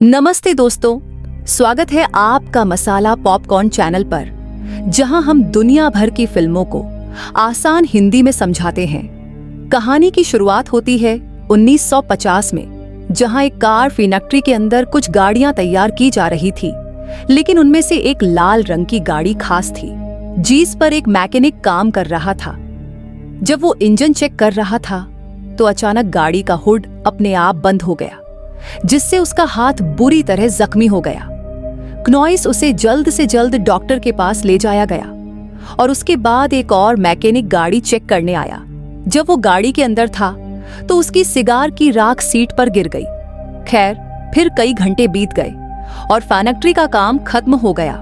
नमस्ते दोस्तों, स्वागत है आपका मसाला पॉपकॉर्न चैनल पर, जहां हम दुनिया भर की फिल्मों को आसान हिंदी में समझाते हैं। कहानी की शुरुआत होती है 1950 में, जहां एक कार फैक्ट्री के अंदर कुछ गाड़ियां तैयार की जा रही थी, लेकिन उनमें से एक लाल रंग की गाड़ी खास थी, जिस पर एक मैकेनिक काम कर रहा था। जब वो इंजन चेक कर रहा था तो अचानक गाड़ी का हुड अपने आप बंद हो गया, जिससे उसका हाथ बुरी तरह जख्मी हो गया। क्नॉइस उसे जल्द से जल्द डॉक्टर के पास ले जाया गया और उसके बाद एक और मैकेनिक गाड़ी चेक करने आया। जब वो गाड़ी के अंदर था तो उसकी सिगार की राख सीट पर गिर गई। खैर, फिर कई घंटे बीत गए और फैक्ट्री का काम खत्म हो गया।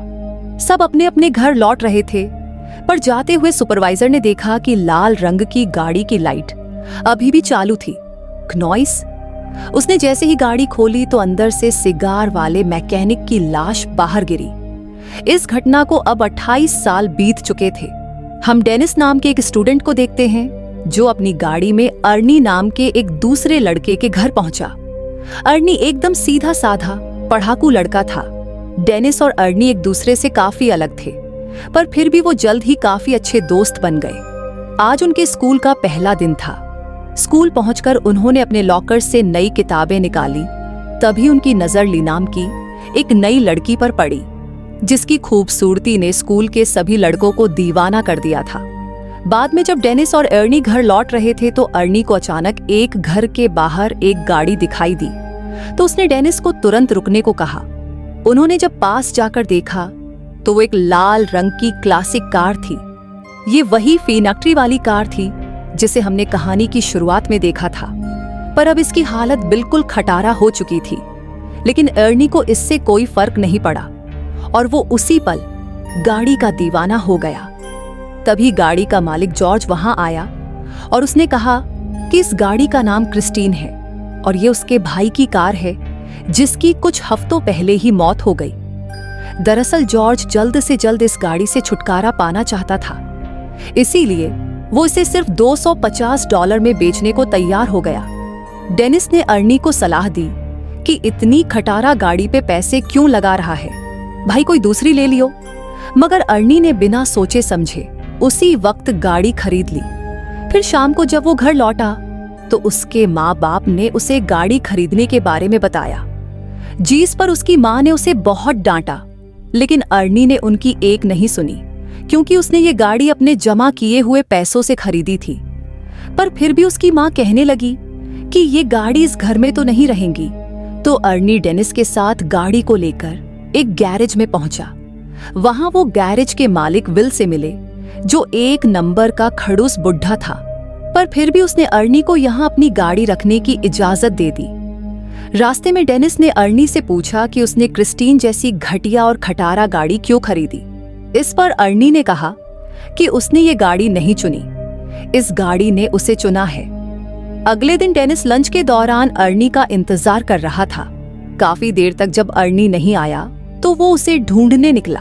सब अपने अपने घर लौट रहे थे, पर जाते हुए सुपरवाइजर ने देखा कि लाल रंग की गाड़ी की लाइट अभी भी चालू थी। क्नॉइस, उसने जैसे ही गाड़ी खोली तो अंदर से सिगार वाले मैकेनिक की लाश बाहर गिरी। इस घटना को अब 28 साल बीत चुके थे। हम डेनिस नाम के एक स्टूडेंट को देखते हैं, जो अपनी गाड़ी में अर्नी नाम के एक दूसरे लड़के के घर पहुंचा। अर्नी एकदम सीधा साधा पढ़ाकू लड़का था। डेनिस और अर्नी एक दूसरे से काफी अलग थे, पर फिर भी वो जल्द ही काफी अच्छे दोस्त बन गए। आज उनके स्कूल का पहला दिन था। स्कूल पहुंचकर उन्होंने अपने लॉकर से नई किताबें निकाली। तभी उनकी नजर ली नाम की एक नई लड़की पर पड़ी, जिसकी खूबसूरती ने स्कूल के सभी लड़कों को दीवाना कर दिया था। बाद में जब डेनिस और अर्नी घर लौट रहे थे तो अर्नी को अचानक एक घर के बाहर एक गाड़ी दिखाई दी, तो उसने डेनिस को तुरंत रुकने को कहा। उन्होंने जब पास जाकर देखा तो वो एक लाल रंग की क्लासिक कार थी। ये वही फैक्ट्री वाली कार थी जिसे हमने कहानी की शुरुआत में देखा था, पर अब इसकी हालत बिल्कुल खटारा हो चुकी थी। लेकिन अर्नी को इससे कोई फर्क नहीं पड़ा और वो उसी पल गाड़ी का दीवाना हो गया। तभी गाड़ी का मालिक जॉर्ज वहां आया और उसने कहा कि इस गाड़ी का नाम क्रिस्टीन है और ये उसके भाई की कार है, जिसकी कुछ हफ्तों पहले ही मौत हो गई। दरअसल जॉर्ज जल्द से जल्द इस गाड़ी से छुटकारा पाना चाहता था, इसीलिए वो इसे सिर्फ $250 में बेचने को तैयार हो गया। डेनिस ने अर्नी को सलाह दी कि इतनी खटारा गाड़ी पे पैसे क्यों लगा रहा है, भाई कोई दूसरी ले लियो। मगर अर्नी ने बिना सोचे समझे उसी वक्त गाड़ी खरीद ली। फिर शाम को जब वो घर लौटा तो उसके माँ बाप ने उसे गाड़ी खरीदने के बारे में बताया, जिस पर उसकी माँ ने उसे बहुत डांटा। लेकिन अर्नी ने उनकी एक नहीं सुनी, क्योंकि उसने ये गाड़ी अपने जमा किए हुए पैसों से खरीदी थी। पर फिर भी उसकी माँ कहने लगी कि ये गाड़ी इस घर में तो नहीं रहेंगी। तो अर्नी डेनिस के साथ गाड़ी को लेकर एक गैरेज में पहुंचा। वहां वो गैरेज के मालिक विल से मिले, जो एक नंबर का खड़ूस बुढ़ा था। पर फिर भी उसने अर्नी को यहाँ अपनी गाड़ी रखने की इजाजत दे दी। रास्ते में डेनिस ने अर्नी से पूछा कि उसने क्रिस्टीन जैसी घटिया और खटारा गाड़ी क्यों खरीदी। इस पर अर्नी ने कहा कि उसने ये गाड़ी नहीं चुनी, इस गाड़ी ने उसे चुना है। अगले दिन डेनिस लंच के दौरान अर्नी का इंतजार कर रहा था। काफी देर तक जब अर्नी नहीं आया तो वो उसे ढूंढने निकला।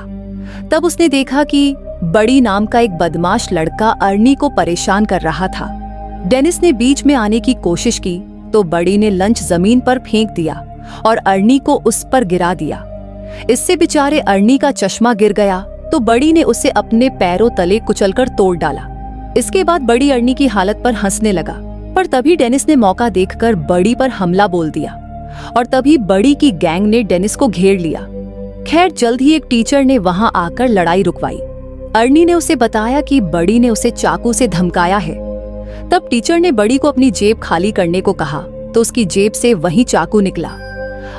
तब उसने देखा कि बड़ी नाम का एक बदमाश लड़का अर्नी को परेशान कर रहा था। डेनिस ने बीच में आने की कोशिश की तो बड़ी ने लंच जमीन पर फेंक दिया और अर्नी को उस पर गिरा दिया। इससे बेचारे अर्नी का चश्मा गिर गया तो बड़ी ने उसे अपने पैरों तले कुचलकर तोड़ डाला। इसके बाद बड़ी अर्नी की हालत पर हंसने लगा, पर तभी डेनिस ने मौका देखकर बड़ी पर हमला बोल दिया और तभी बड़ी की गैंग ने डेनिस को घेर लिया। खैर, जल्द ही एक टीचर ने वहां आकर लड़ाई रुकवाई। अर्नी ने उसे बताया कि बड़ी ने उसे चाकू से धमकाया है। तब टीचर ने बड़ी को अपनी जेब खाली करने को कहा तो उसकी जेब से वही चाकू निकला।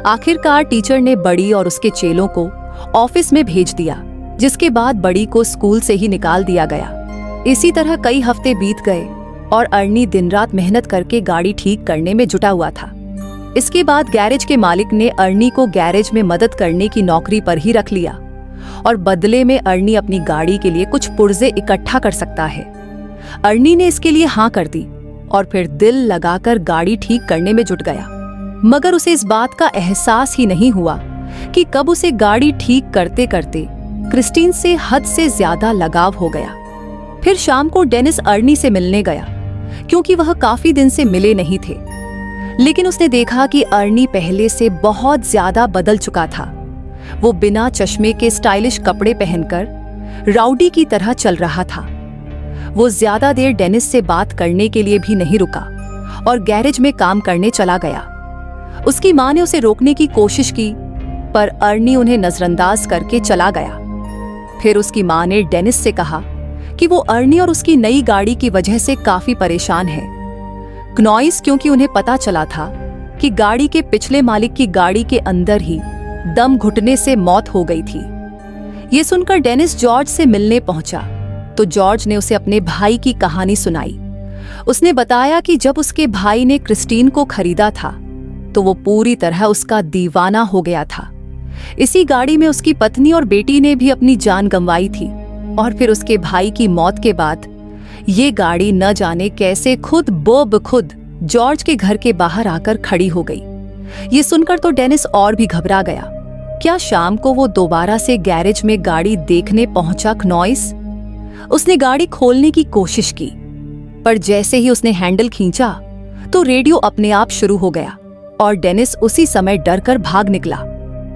आखिरकार टीचर ने बड़ी और उसके चेलों को ऑफिस में भेज दिया, जिसके बाद बड़ी को स्कूल से ही निकाल दिया गया। इसी तरह कई हफ्ते बीत गए और अर्नी दिन रात मेहनत करके गाड़ी ठीक करने में जुटा हुआ था। इसके बाद गैरेज के मालिक ने अर्नी को गैरेज में मदद करने की नौकरी पर ही रख लिया और बदले में अर्नी अपनी गाड़ी के लिए कुछ पुर्जे इकट्ठा कर सकता है। अर्नी ने इसके लिए हाँ कर दी और फिर दिल लगाकर गाड़ी ठीक करने में जुट गया। मगर उसे इस बात का एहसास ही नहीं हुआ कि कब उसे गाड़ी ठीक करते करते क्रिस्टीन से हद से ज्यादा लगाव हो गया। फिर शाम को डेनिस अर्नी से मिलने गया, क्योंकि वह काफी दिन से मिले नहीं थे। लेकिन उसने देखा कि अर्नी पहले से बहुत ज्यादा बदल चुका था। वो बिना चश्मे के स्टाइलिश कपड़े पहनकर राउडी की तरह चल रहा था। वो ज्यादा देर डेनिस से बात करने के लिए भी नहीं रुका और गैरेज में काम करने चला गया। उसकी मां ने उसे रोकने की कोशिश की, पर अर्नी उन्हें नजरअंदाज करके चला गया। फिर उसकी मां ने डेनिस से कहा कि वो अर्नी और उसकी नई गाड़ी की वजह से काफी परेशान है। क्नॉइस, क्योंकि उन्हें पता चला था कि गाड़ी के पिछले मालिक की गाड़ी के अंदर ही दम घुटने से मौत हो गई थी। ये सुनकर डेनिस जॉर्ज से मिलने पहुंचा तो जॉर्ज ने उसे अपने भाई की कहानी सुनाई। उसने बताया कि जब उसके भाई ने क्रिस्टीन को खरीदा था तो वो पूरी तरह उसका दीवाना हो गया था। इसी गाड़ी में उसकी पत्नी और बेटी ने भी अपनी जान गंवाई थी और फिर उसके भाई की मौत के बाद ये गाड़ी न जाने कैसे खुद खुद जॉर्ज के घर के बाहर आकर खड़ी हो गई। ये सुनकर तो डेनिस और भी घबरा गया। क्या शाम को वो दोबारा से गैरेज में गाड़ी देखने पहुंचा क्नॉइस? उसने गाड़ी खोलने की कोशिश की, पर जैसे ही उसने हैंडल खींचा तो रेडियो अपने आप शुरू हो गया और डेनिस उसी समय डरकर भाग निकला।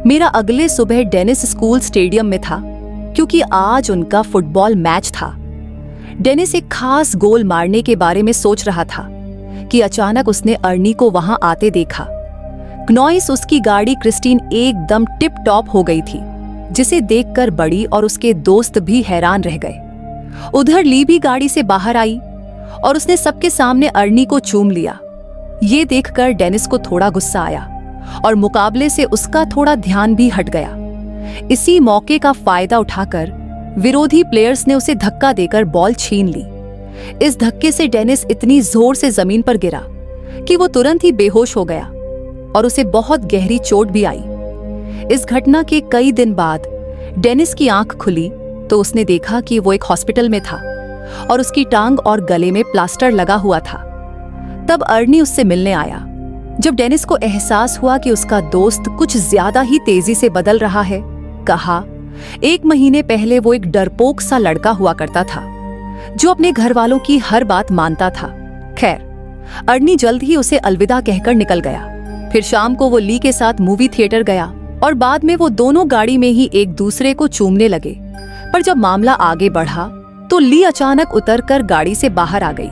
मेरा अगले सुबह डेनिस स्कूल स्टेडियम में था क्योंकि आज उनका फुटबॉल मैच था। डेनिस एक खास गोल मारने के बारे में सोच रहा था कि अचानक उसने अर्नी को वहां आते देखा। क्नॉइस, उसकी गाड़ी क्रिस्टीन एकदम टिप टॉप हो गई थी, जिसे देखकर बड़ी और उसके दोस्त भी हैरान रह गए। उधर ली भी गाड़ी से बाहर आई और उसने सबके सामने अर्नी को चूम लिया। ये देखकर डेनिस को थोड़ा गुस्सा आया और मुकाबले से उसका थोड़ा ध्यान भी हट गया। इसी मौके का फायदा उठाकर विरोधी प्लेयर्स ने उसे धक्का देकर बॉल छीन ली। इस धक्के से डेनिस इतनी जोर से जमीन पर गिरा कि वो तुरंत ही बेहोश हो गया और उसे बहुत गहरी चोट भी आई। इस घटना के कई दिन बाद डेनिस की आंख खुली तो उसने देखा कि वो एक हॉस्पिटल में था और उसकी टांग और गले में प्लास्टर लगा हुआ था। तब अर्नी उससे मिलने आया। जब डेनिस को एहसास हुआ कि उसका दोस्त कुछ ज्यादा ही तेजी से बदल रहा है, कहा, 1 महीने पहले वो एक डरपोक सा लड़का हुआ करता था जो अपने घर वालों की हर बात मानता था। खैर, अर्नी जल्द ही उसे अलविदा कहकर निकल गया। फिर शाम को वो ली के साथ मूवी थिएटर गया और बाद में वो दोनों गाड़ी में ही एक दूसरे को चूमने लगे। पर जब मामला आगे बढ़ा तो ली अचानक उतरकर गाड़ी से बाहर आ गई।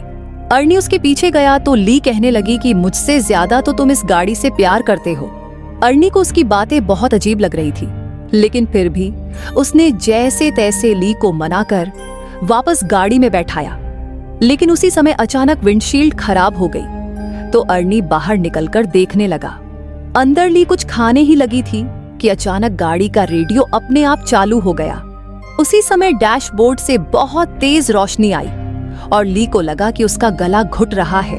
अर्नी उसके पीछे गया तो ली कहने लगी कि मुझसे ज्यादा तो तुम इस गाड़ी से प्यार करते हो। अर्नी को उसकी बातें बहुत अजीब लग रही थी, लेकिन फिर भी उसने जैसे तैसे ली को मनाकर वापस गाड़ी में बैठाया। लेकिन उसी समय अचानक विंडशील्ड खराब हो गई तो अर्नी बाहर निकलकर देखने लगा। अंदर ली कुछ खाने ही लगी थी कि अचानक गाड़ी का रेडियो अपने आप चालू हो गया। उसी समय डैशबोर्ड से बहुत तेज रोशनी आई और ली को लगा कि उसका गला घुट रहा है।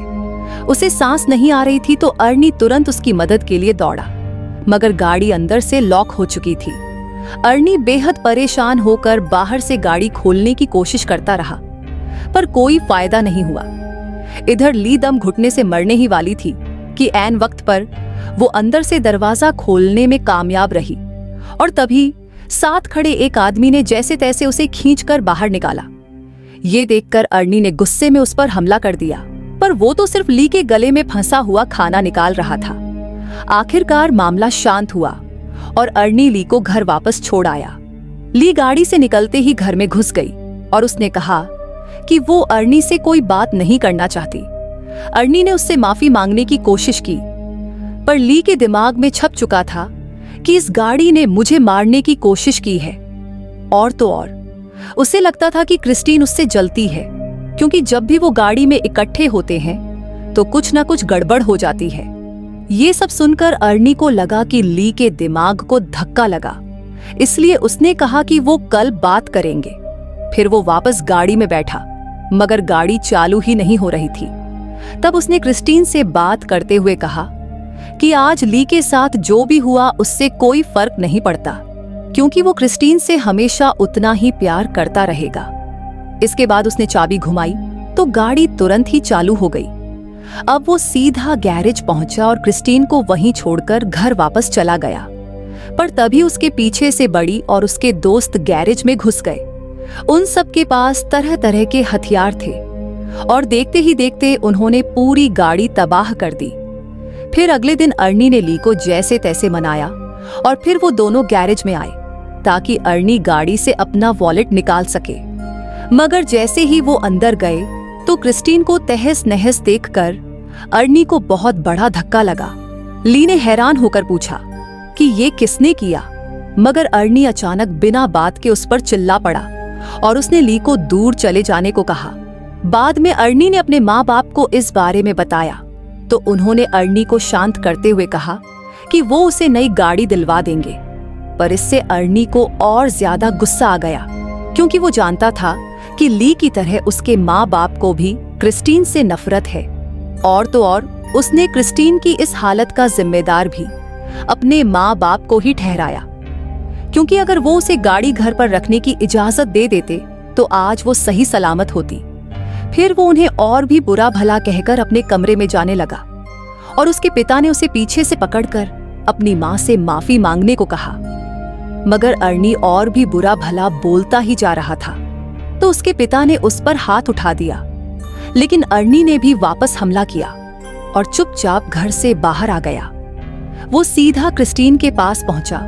उसे सांस नहीं आ रही थी तो अर्नी तुरंत उसकी मदद के लिए दौड़ा, मगर गाड़ी अंदर से लॉक हो चुकी थी। अर्नी बेहद परेशान होकर बाहर से गाड़ी खोलने की कोशिश करता रहा, पर कोई फायदा नहीं हुआ। इधर ली दम घुटने से मरने ही वाली थी कि ऐन वक्त पर वो अंदर से दरवाजा खोलने में कामयाब रही और तभी साथ खड़े एक आदमी ने जैसे तैसे उसे खींचकर बाहर निकाला। ये देखकर अर्नी ने गुस्से में उस पर हमला कर दिया, पर वो तो सिर्फ ली के गले में फंसा हुआ खाना निकाल रहा था। आखिरकार मामला शांत हुआ और अर्नी ली को घर वापस छोड़ आया। ली गाड़ी से निकलते ही घर में घुस गई और उसने कहा कि वो अर्नी से कोई बात नहीं करना चाहती। अर्नी ने उससे माफी मांगने की कोशिश की, पर ली के दिमाग में छप चुका था कि इस गाड़ी ने मुझे मारने की कोशिश की है। और तो और उसे लगता था कि क्रिस्टीन उससे जलती है, क्योंकि जब भी वो गाड़ी में इकट्ठे होते हैं तो कुछ ना कुछ गड़बड़ हो जाती है। ये सब सुनकर अर्नी को लगा कि ली के दिमाग को धक्का लगा, इसलिए उसने कहा कि वो कल बात करेंगे। फिर वो वापस गाड़ी में बैठा, मगर गाड़ी चालू ही नहीं हो रही थी। तब उसने क्रिस्टीन से बात करते हुए कहा कि आज ली के साथ जो भी हुआ उससे कोई फर्क नहीं पड़ता, क्योंकि वो क्रिस्टीन से हमेशा उतना ही प्यार करता रहेगा। इसके बाद उसने चाबी घुमाई तो गाड़ी तुरंत ही चालू हो गई। अब वो सीधा गैरेज पहुंचा और क्रिस्टीन को वहीं छोड़कर घर वापस चला गया। पर तभी उसके पीछे से बड़ी और उसके दोस्त गैरेज में घुस गए। उन सब के पास तरह तरह के हथियार थे और देखते ही देखते उन्होंने पूरी गाड़ी तबाह कर दी। फिर अगले दिन अर्नी ने ली को जैसे तैसे मनाया और फिर वो दोनों गैरेज में आए ताकि अर्नी गाड़ी से अपना वॉलेट निकाल सके। मगर जैसे ही वो अंदर गए तो क्रिस्टीन को तहस नहस देखकर अर्नी को बहुत बड़ा धक्का लगा। ली ने हैरान होकर पूछा कि ये किसने किया, मगर अर्नी अचानक बिना बात के उस पर चिल्ला पड़ा और उसने ली को दूर चले जाने को कहा। बाद में अर्नी ने अपने माँ बाप को इस बारे में बताया तो उन्होंने अर्नी को शांत करते हुए कहा कि वो उसे नई गाड़ी दिलवा देंगे। पर इससे अर्नी को और ज्यादा गुस्सा आ गया क्योंकि वो जानता था कि ली की तरह उसके माँ बाप को भी क्रिस्टीन से नफरत है। और तो और उसने क्रिस्टीन की इस हालत का जिम्मेदार भी अपने माँ बाप को ही ठहराया, क्योंकि अगर वो उसे गाड़ी घर पर रखने की इजाजत दे देते तो आज वो सही सलामत होती। फिर वो उन्हें और भी बुरा भला कहकर अपने कमरे में जाने लगा और उसके पिता ने उसे पीछे से पकड़कर अपनी माँ से माफी मांगने को कहा। मगर अर्नी और भी बुरा भला बोलता ही जा रहा था तो उसके पिता ने उस पर हाथ उठा दिया, लेकिन अर्नी ने भी वापस हमला किया और चुपचाप घर से बाहर आ गया। वो सीधा क्रिस्टीन के पास पहुंचा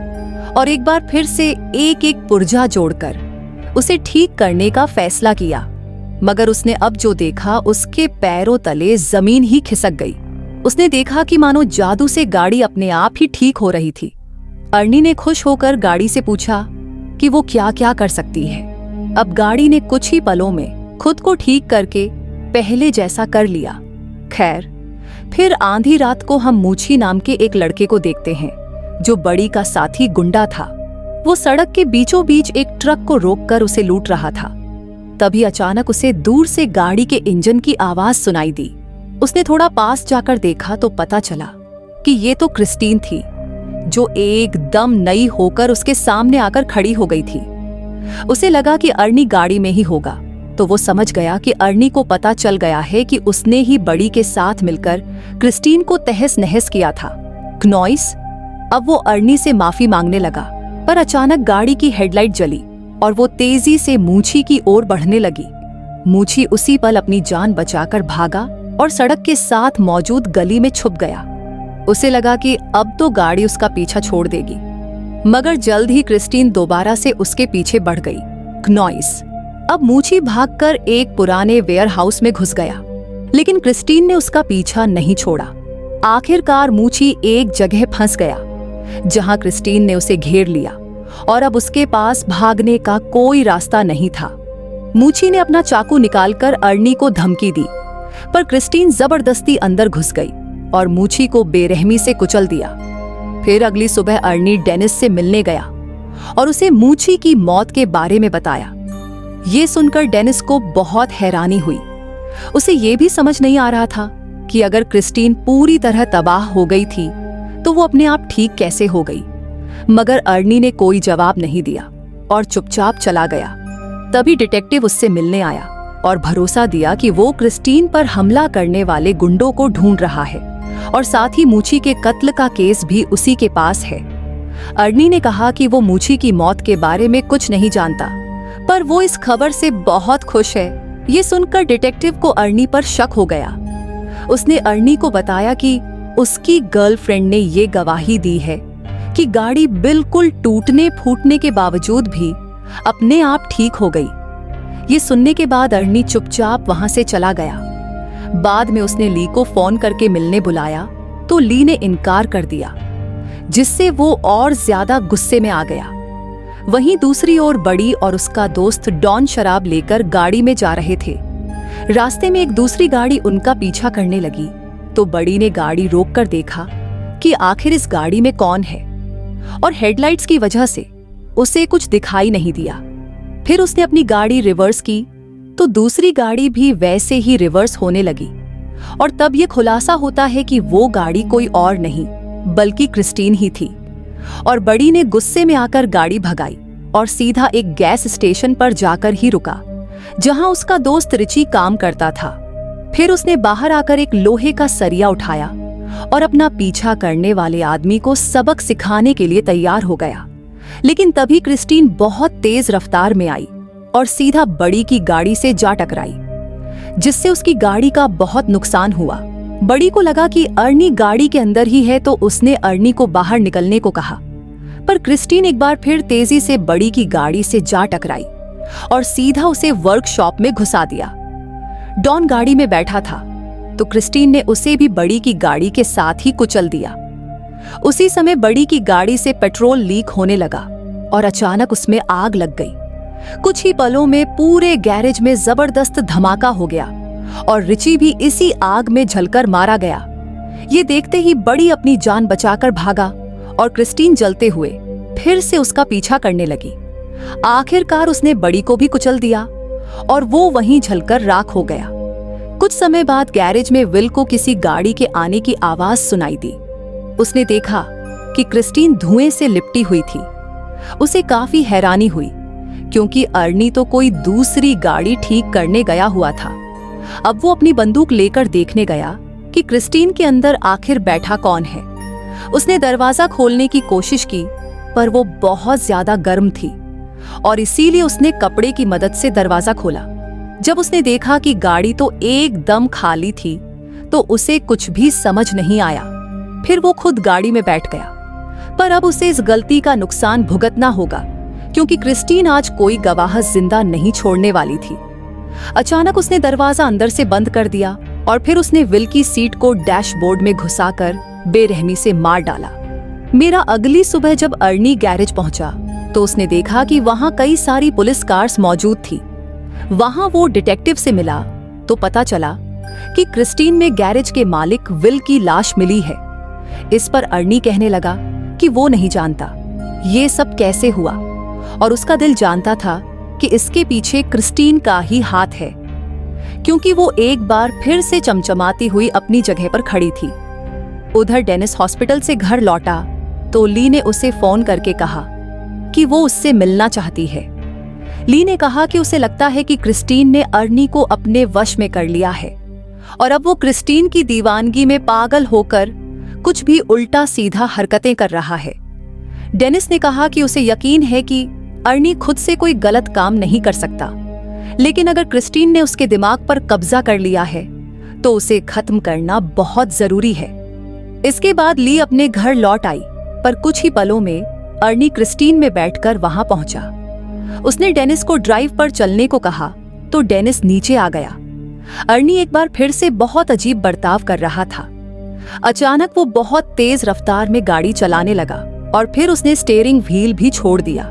और एक बार फिर से एक एक पुर्जा जोड़कर उसे ठीक करने का फैसला किया। मगर उसने अब जो देखा उसके पैरों तले जमीन ही खिसक गई। उसने देखा कि मानो जादू से गाड़ी अपने आप ही ठीक हो रही थी। अर्नी ने खुश होकर गाड़ी से पूछा कि वो क्या क्या कर सकती है। अब गाड़ी ने कुछ ही पलों में खुद को ठीक करके पहले जैसा कर लिया। खैर, फिर आधी रात को हम मूछी नाम के एक लड़के को देखते हैं जो बड़ी का साथी गुंडा था। वो सड़क के बीचों बीच एक ट्रक को रोककर उसे लूट रहा था। तभी अचानक उसे दूर से गाड़ी के इंजन की आवाज सुनाई दी। उसने थोड़ा पास जाकर देखा तो पता चला कि ये तो क्रिस्टीन थी जो एकदम नई होकर उसके सामने आकर खड़ी हो गई थी। उसे लगा कि अर्नी गाड़ी में ही होगा तो वो समझ गया कि अर्नी को पता चल गया है कि उसने ही बड़ी के साथ मिलकर क्रिस्टीन को तहस नहस किया था। क्नॉइस अब वो अर्नी से माफी मांगने लगा, पर अचानक गाड़ी की हेडलाइट जली और वो तेजी से मूछी की ओर बढ़ने लगी। मूछी उसी पल अपनी जान बचाकर भागा और सड़क के साथ मौजूद गली में छुप गया। उसे लगा कि अब तो गाड़ी उसका पीछा छोड़ देगी, मगर जल्द ही क्रिस्टीन दोबारा से उसके पीछे बढ़ गई। क्नॉइस अब मूछी भागकर एक पुराने वेयरहाउस में घुस गया, लेकिन क्रिस्टीन ने उसका पीछा नहीं छोड़ा। आखिरकार मूछी एक जगह फंस गया जहां क्रिस्टीन ने उसे घेर लिया और अब उसके पास भागने का कोई रास्ता नहीं था। मूछी ने अपना चाकू निकालकर अर्नी को धमकी दी, पर क्रिस्टीन जबरदस्ती अंदर घुस गई और मूछी को बेरहमी से कुचल दिया। फिर अगली सुबह अर्नी डेनिस से मिलने गया और उसे मूछी की मौत के बारे में बताया। ये सुनकर डेनिस को बहुत हैरानी हुई। उसे ये भी समझ नहीं आ रहा था कि अगर क्रिस्टीन पूरी तरह तबाह हो गई थी तो वो अपने आप ठीक कैसे हो गई। मगर अर्नी ने कोई जवाब नहीं दिया और चुपचाप चला गया। तभी डिटेक्टिव उससे मिलने आया और भरोसा दिया कि वो क्रिस्टीन पर हमला करने वाले गुंडों को ढूंढ रहा है और साथ ही मूछी के कत्ल का केस भी उसी के पास है। अर्नी ने कहा कि वो मूछी की मौत के बारे में कुछ नहीं जानता, पर वो इस खबर से बहुत खुश है। ये सुनकर डिटेक्टिव को अर्नी पर शक हो गया। उसने अर्नी को बताया कि उसकी गर्लफ्रेंड ने ये गवाही दी है कि गाड़ी बिल्कुल टूटने फूटने के बावजूद भी अपने आप ठीक हो गई। ये सुनने के बाद अर्नी चुपचाप वहां से चला गया। बाद में उसने ली को फोन करके मिलने बुलाया तो ली ने इनकार कर दिया, जिससे वो और ज्यादा गुस्से में आ गया। वहीं दूसरी ओर बड़ी और उसका दोस्त डॉन शराब लेकर गाड़ी में जा रहे थे। रास्ते में एक दूसरी गाड़ी उनका पीछा करने लगी तो बड़ी ने गाड़ी रोककर देखा कि आखिर इस गाड़ी में कौन है, और हेडलाइट्स की वजह से उसे कुछ दिखाई नहीं दिया। फिर उसने अपनी गाड़ी रिवर्स की तो दूसरी गाड़ी भी वैसे ही रिवर्स होने लगी और तब ये खुलासा होता है कि वो गाड़ी कोई और नहीं बल्कि क्रिस्टीन ही थी। और बड़ी ने गुस्से में आकर गाड़ी भगाई और सीधा एक गैस स्टेशन पर जाकर ही रुका जहां उसका दोस्त रिची काम करता था। फिर उसने बाहर आकर एक लोहे का सरिया उठाया और अपना पीछा करने वाले आदमी को सबक सिखाने के लिए तैयार हो गया। लेकिन तभी क्रिस्टीन बहुत तेज रफ्तार में आई और सीधा बड़ी की गाड़ी से जा टकराई, जिससे उसकी गाड़ी का बहुत नुकसान हुआ। बड़ी को लगा कि अर्नी गाड़ी के अंदर ही है, तो उसने अर्नी को बाहर निकलने को कहा, पर क्रिस्टीन एक बार फिर तेजी से बड़ी की गाड़ी से जा टकराई और सीधा उसे वर्कशॉप में घुसा दिया। डॉन गाड़ी में बैठा था तो क्रिस्टीन ने उसे भी बड़ी की गाड़ी के साथ ही कुचल दिया। उसी समय बड़ी की गाड़ी से पेट्रोल लीक होने लगा और अचानक उसमें आग लग गई। कुछ ही पलों में पूरे गैरेज में जबरदस्त धमाका हो गया और रिची भी इसी आग में जलकर मारा गया। ये देखते ही बड़ी अपनी जान बचाकर भागा और क्रिस्टीन जलते हुए फिर से उसका पीछा करने लगी। आखिरकार उसने बड़ी को भी कुचल दिया और वो वहीं जलकर राख हो गया। कुछ समय बाद गैरेज में विल को किसी गाड़ी के आने की आवाज सुनाई दी। उसने देखा कि क्रिस्टीन धुएं से लिपटी हुई थी। उसे काफी हैरानी हुई क्योंकि अर्नी तो कोई दूसरी गाड़ी ठीक करने गया हुआ था। अब वो अपनी बंदूक लेकर देखने गया कि क्रिस्टीन के अंदर आखिर बैठा कौन है। उसने दरवाजा खोलने की कोशिश की पर वो बहुत ज्यादा गर्म थी और इसीलिए उसने कपड़े की मदद से दरवाजा खोला। जब उसने देखा कि गाड़ी तो एकदम खाली थी तो उसे कुछ भी समझ नहीं आया। फिर वो खुद गाड़ी में बैठ गया, पर अब उसे इस गलती का नुकसान भुगतना होगा क्योंकि क्रिस्टीन आज कोई गवाह जिंदा नहीं छोड़ने वाली थी। अचानक उसने दरवाजा अंदर से बंद कर दिया और फिर उसने विल की सीट को डैशबोर्ड में घुसाकर बेरहमी से मार डाला। मेरा अगली सुबह जब अर्नी गैरेज पहुंचा तो उसने देखा कि वहां कई सारी पुलिस कार्स मौजूद थी। वहां वो डिटेक्टिव से मिला तो पता चला कि क्रिस्टीन में गैरेज के मालिक विल की लाश मिली है। इस पर अर्नी कहने लगा कि वो नहीं जानता ये सब कैसे हुआ और उसका दिल जानता था कि इसके पीछे क्रिस्टीन का ही हाथ है क्योंकि वो एक बार फिर से चमचमाती हुई अपनी जगह पर खड़ी थी। उधर डेनिस हॉस्पिटल से घर लौटा तो ली ने उसे फोन करके कहा कि वो उससे मिलना चाहती है। ली ने कहा कि उसे लगता है कि क्रिस्टीन ने अर्नी को अपने वश में कर लिया है और अब वो क्रिस्टीन की दीवानगी में पागल होकर कुछ भी उल्टा सीधा हरकतें कर रहा है। डेनिस ने कहा कि उसे यकीन है कि अर्नी खुद से कोई गलत काम नहीं कर सकता, लेकिन अगर क्रिस्टीन ने उसके दिमाग पर कब्जा कर लिया है तो उसे खत्म करना बहुत जरूरी है। इसके बाद ली अपने घर लौट आई, पर कुछ ही पलों में अर्नी क्रिस्टीन में बैठकर वहां पहुंचा। उसने डेनिस को ड्राइव पर चलने को कहा तो डेनिस नीचे आ गया। अर्नी एक बार फिर से बहुत अजीब बर्ताव कर रहा था। अचानक वो बहुत तेज रफ्तार में गाड़ी चलाने लगा और फिर उसने स्टीयरिंग व्हील भी छोड़ दिया।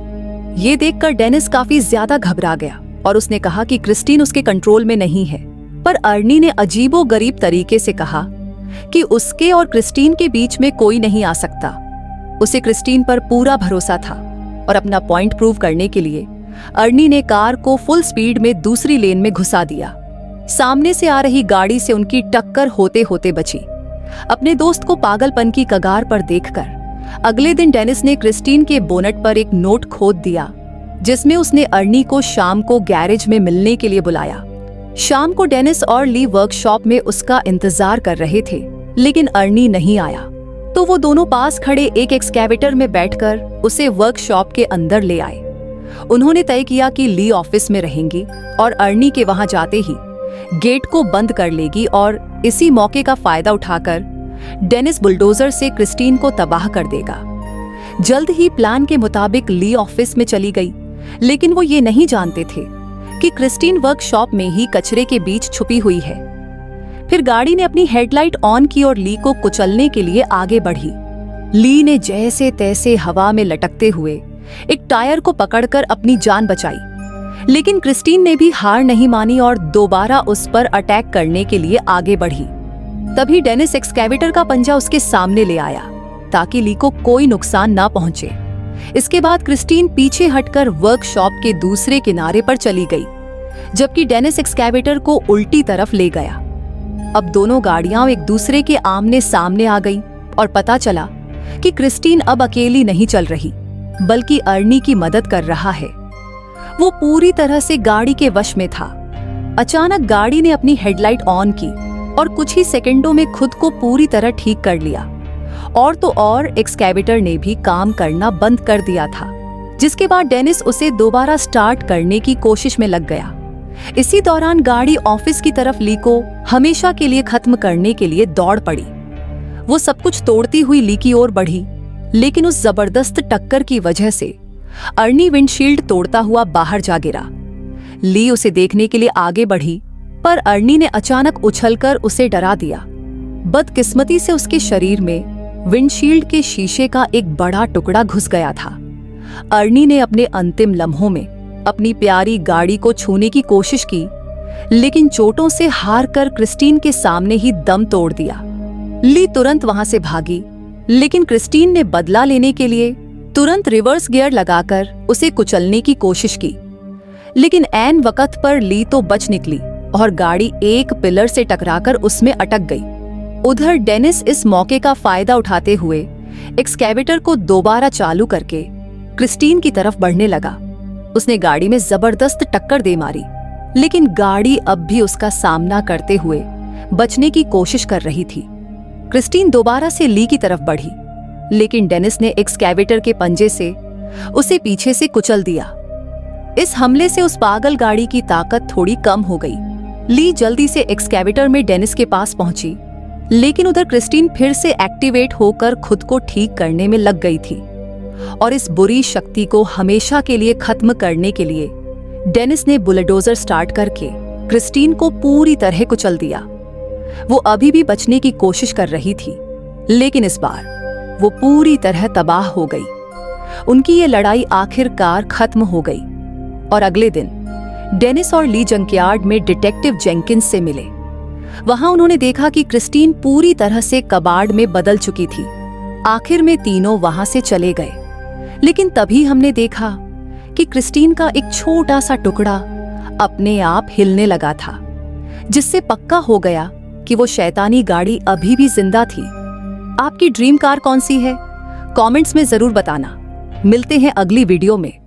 ये देखकर डेनिस काफी ज्यादा घबरा गया और उसने कहा कि क्रिस्टीन उसके कंट्रोल में नहीं है, पर अर्नी ने अजीबोगरीब तरीके से कहा कि उसके और क्रिस्टीन के बीच में कोई नहीं आ सकता। उसे क्रिस्टीन पर पूरा भरोसा था और अपना पॉइंट प्रूव करने के लिए अर्नी ने कार को फुल स्पीड में दूसरी लेन में घुसा दिया। सामने से आ रही गाड़ी से उनकी टक्कर होते होते बची। अपने दोस्त को पागलपन की कगार पर देखकर अगले दिन डेनिस ने क्रिस्टीन के बोनट पर एक नोट खोद दिया जिसमें उसने अर्नी को शाम को गैरेज में मिलने के लिए बुलाया। शाम को डेनिस और ली वर्कशॉप में उसका इंतजार कर रहे थे, लेकिन अर्नी नहीं आया, तो वो दोनों पास खड़े एक एक्सकैवेटर में बैठकर उसे वर्कशॉप के अंदर ले आए। उन्होंने तय किया कि ली ऑफिस में रहेंगी और अर्नी के वहां जाते ही गेट को बंद कर लेगी और इसी मौके का फायदा उठाकर डेनिस बुलडोजर से क्रिस्टीन को तबाह कर देगा। जल्द ही प्लान के मुताबिक ली ऑफिस में चली गई, लेकिन वो ये नहीं जानते थे कि क्रिस्टीन वर्कशॉप में ही कचरे के बीच छुपी हुई है। फिर गाड़ी ने अपनी हेडलाइट ऑन की और ली को कुचलने के लिए आगे बढ़ी। ली ने जैसे तैसे हवा में लटकते हुए एक टायर को पकड़कर अपनी जान बचाई, लेकिन क्रिस्टीन ने भी हार नहीं मानी और दोबारा उस पर अटैक करने के लिए आगे बढ़ी। तभी डेनिस एक्सकैवेटर का पंजा उसके सामने ले आया ताकि ली को कोई नुकसान ना पहुंचे। इसके बाद क्रिस्टीन पीछे हटकर वर्कशॉप के दूसरे किनारे पर चली गई, जबकि डेनिस एक्सकैवेटर को उल्टी तरफ ले गया। अब दोनों गाड़ियां एक दूसरे के आमने सामने आ गईं और पता चला कि क्रिस्टीन अब अकेली नहीं चल रही, बल्कि अर्नी की मदद कर रहा है। वो पूरी तरह से गाड़ी के वश में था। अचानक गाड़ी ने अपनी हेडलाइट ऑन की और कुछ ही सेकंडों में खुद को पूरी तरह ठीक कर लिया। और तो और एक्सकैवेटर ने भी काम करना बंद कर दिया था, जिसके बाद डेनिस उसे दोबारा स्टार्ट करने की कोशिश में लग गया। इसी दौरान गाड़ी ऑफिस की तरफ ली को हमेशा के लिए खत्म करने के लिए दौड़ पड़ी। वो सब कुछ तोड़ती हुई ली की ओर बढ़ी, लेकिन उस जबरदस्त टक्कर की वजह से अर्नी विंडशील्ड तोड़ता हुआ बाहर जा गिरा। ली उसे देखने के लिए आगे बढ़ी, पर अर्नी ने अचानक उछलकर उसे डरा दिया। बदकिस्मती से उसके शरीर में विंडशील्ड के शीशे का एक बड़ा टुकड़ा घुस गया था। अर्नी ने अपने अंतिम लम्हों में अपनी प्यारी गाड़ी को छूने की कोशिश की, लेकिन चोटों से हार कर क्रिस्टीन के सामने ही दम तोड़ दिया। ली तुरंत वहां से भागी, लेकिन क्रिस्टीन ने बदला लेने के लिए तुरंत रिवर्स गियर लगाकर उसे कुचलने की कोशिश की, लेकिन ऐन वक्त पर ली तो बच निकली और गाड़ी एक पिलर से टकराकर उसमें अटक गई। उधर डेनिस इस मौके का फायदा उठाते हुए एक्सकैवेटर को दोबारा चालू करके क्रिस्टीन की तरफ बढ़ने लगा। उसने गाड़ी में जबरदस्त टक्कर दे मारी, लेकिन गाड़ी अब भी उसका सामना करते हुए बचने की कोशिश कर रही थी। क्रिस्टीन दोबारा से ली की तरफ बढ़ी, लेकिन डेनिस ने एक्सकैवेटर के पंजे से उसे पीछे से कुचल दिया। इस हमले से उस पागल गाड़ी की ताकत थोड़ी कम हो गई। ली जल्दी से एक्सकैवेटर में डेनिस के पास पहुंची, लेकिन उधर क्रिस्टीन फिर से एक्टिवेट होकर खुद को ठीक करने में लग गई थी और इस बुरी शक्ति को हमेशा के लिए खत्म करने के लिए डेनिस ने बुलडोजर स्टार्ट करके क्रिस्टीन को पूरी तरह कुचल दिया। वो अभी भी बचने की कोशिश कर रही थी, लेकिन इस बार वो पूरी तरह तबाह हो गई। उनकी ये लड़ाई आखिरकार खत्म हो गई और अगले दिन डेनिस और ली जंकयार्ड में डिटेक्टिव जेंकिंस से मिले। वहां उन्होंने देखा कि क्रिस्टीन पूरी तरह से कबाड़ में बदल चुकी थी। आखिर में तीनों वहां से चले गए, लेकिन तभी हमने देखा कि क्रिस्टीन का एक छोटा सा टुकड़ा अपने आप हिलने लगा था, जिससे पक्का हो गया कि वो शैतानी गाड़ी अभी भी जिंदा थी। आपकी ड्रीम कार कौन सी है? कमेंट्स में जरूर बताना। मिलते हैं अगली वीडियो में।